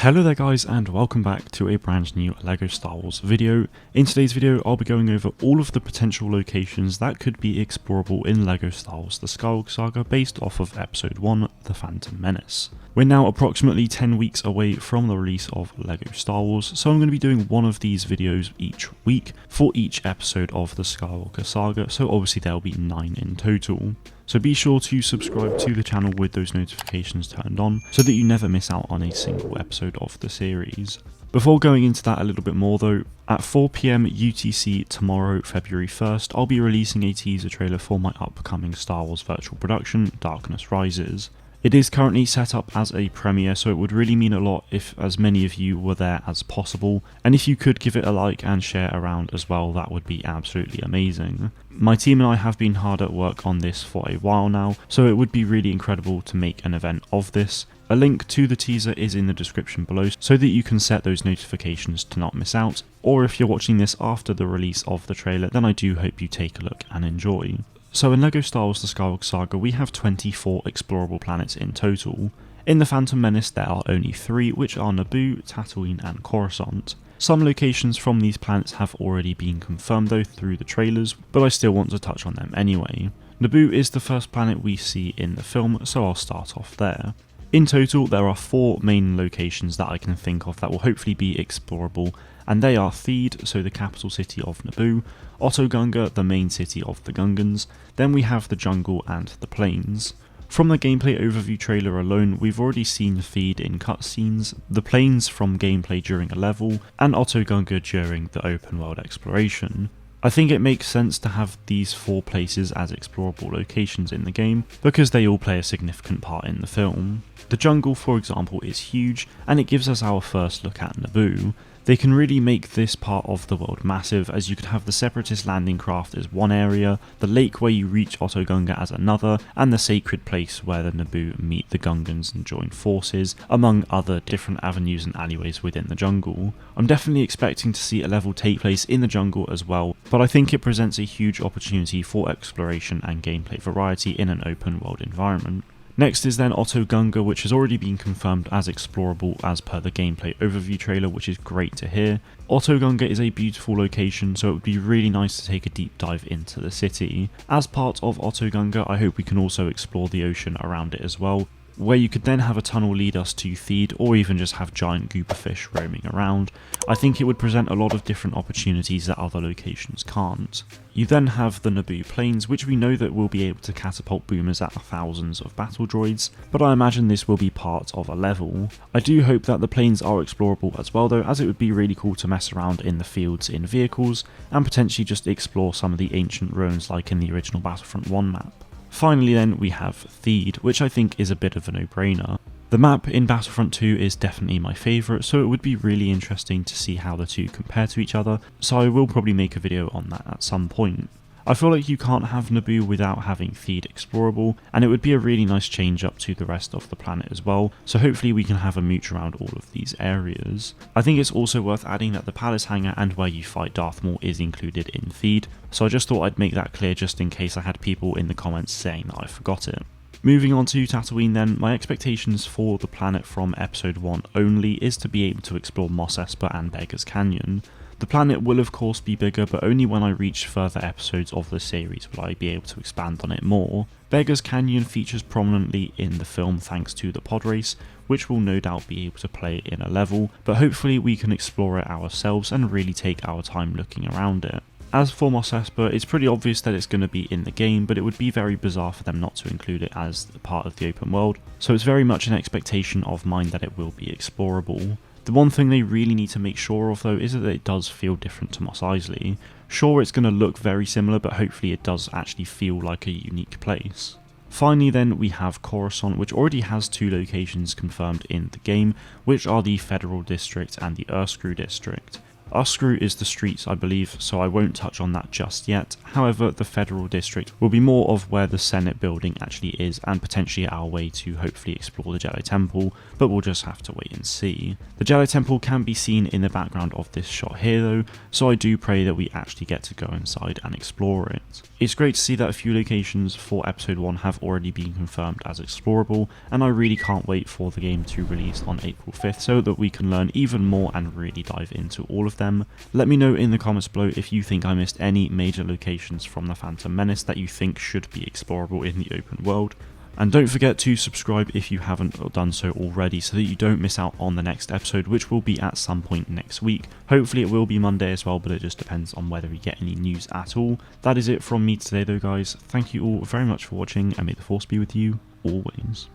Hello there guys, and welcome back to a brand new LEGO Star Wars video. In today's video I'll be going over all of the potential locations that could be explorable in LEGO Star Wars The Skywalker Saga based off of episode 1, The Phantom Menace. We're now approximately 10 weeks away from the release of LEGO Star Wars, so I'm going to be doing one of these videos each week for each episode of the Skywalker Saga, so obviously there'll be 9 in total. So be sure to subscribe to the channel with those notifications turned on so that you never miss out on a single episode of the series. Before going into that a little bit more though, at 4 PM UTC tomorrow, February 1st, I'll be releasing a teaser trailer for my upcoming Star Wars virtual production, Darkness Rises. It is currently set up as a premiere, so it would really mean a lot if as many of you were there as possible, and if you could give it a like and share around as well, that would be absolutely amazing. My team and I have been hard at work on this for a while now, so it would be really incredible to make an event of this. A link to the teaser is in the description below so that you can set those notifications to not miss out, or if you're watching this after the release of the trailer, then I do hope you take a look and enjoy. So in LEGO Star Wars The Skywalker Saga we have 24 explorable planets in total. In the Phantom Menace there are only 3, which are Naboo, Tatooine and Coruscant. Some locations from these planets have already been confirmed though through the trailers, but I still want to touch on them anyway. Naboo is the first planet we see in the film, so I'll start off there. In total there are 4 main locations that I can think of that will hopefully be explorable, and they are Theed, so the capital city of Naboo, Oto Gunga, the main city of the Gungans, then we have the jungle and the plains. From the gameplay overview trailer alone, we've already seen Theed in cutscenes, the plains from gameplay during a level, and Oto Gunga during the open world exploration. I think it makes sense to have these 4 places as explorable locations in the game, because they all play a significant part in the film. The jungle, for example, is huge, and it gives us our first look at Naboo. They can really make this part of the world massive, as you could have the Separatist landing craft as one area, the lake where you reach Oto Gunga as another, and the sacred place where the Naboo meet the Gungans and join forces, among other different avenues and alleyways within the jungle. I'm definitely expecting to see a level take place in the jungle as well, but I think it presents a huge opportunity for exploration and gameplay variety in an open world environment. Next is then Oto Gunga, which has already been confirmed as explorable as per the gameplay overview trailer, which is great to hear. Oto Gunga is a beautiful location, so it would be really nice to take a deep dive into the city. As part of Oto Gunga, I hope we can also explore the ocean around it as well, where you could then have a tunnel lead us to Theed, or even just have giant gooper fish roaming around. I think it would present a lot of different opportunities that other locations can't. You then have the Naboo plains, which we know that will be able to catapult boomers at thousands of battle droids, but I imagine this will be part of a level. I do hope that the plains are explorable as well though, as it would be really cool to mess around in the fields in vehicles, and potentially just explore some of the ancient ruins like in the original Battlefront 1 map. Finally then we have Theed, which I think is a bit of a no-brainer. The map in Battlefront 2 is definitely my favourite, so it would be really interesting to see how the two compare to each other, so I will probably make a video on that at some point. I feel like you can't have Naboo without having Theed explorable, and it would be a really nice change up to the rest of the planet as well, so hopefully we can have a mooch around all of these areas. I think it's also worth adding that the Palace Hangar and where you fight Darth Maul is included in Theed, so I just thought I'd make that clear just in case I had people in the comments saying that I forgot it. Moving on to Tatooine then, my expectations for the planet from episode 1 only is to be able to explore Mos Espa and Beggar's Canyon. The planet will of course be bigger, but only when I reach further episodes of the series will I be able to expand on it more. Beggar's Canyon features prominently in the film thanks to the pod race, which we'll no doubt be able to play in a level, but hopefully we can explore it ourselves and really take our time looking around it. As for Mos Espa, it's pretty obvious that it's going to be in the game, but it would be very bizarre for them not to include it as part of the open world, so it's very much an expectation of mine that it will be explorable. The one thing they really need to make sure of though is that it does feel different to Mos Eisley. Sure, it's going to look very similar, but hopefully it does actually feel like a unique place. Finally then we have Coruscant, which already has 2 locations confirmed in the game, which are the Federal District and the Urscrew District. Uskrew is the streets, I believe, so I won't touch on that just yet. However, the Federal District will be more of where the Senate building actually is, and potentially our way to hopefully explore the Jedi Temple, but we'll just have to wait and see. The Jedi Temple can be seen in the background of this shot here though, so I do pray that we actually get to go inside and explore it. It's great to see that a few locations for episode 1 have already been confirmed as explorable, and I really can't wait for the game to release on April 5th so that we can learn even more and really dive into all of them. Let me know in the comments below if you think I missed any major locations from the Phantom Menace that you think should be explorable in the open world. And don't forget to subscribe if you haven't done so already so that you don't miss out on the next episode, which will be at some point next week. Hopefully it will be Monday as well, but it just depends on whether we get any news at all. That is it from me today though guys. Thank you all very much for watching, and may the force be with you always.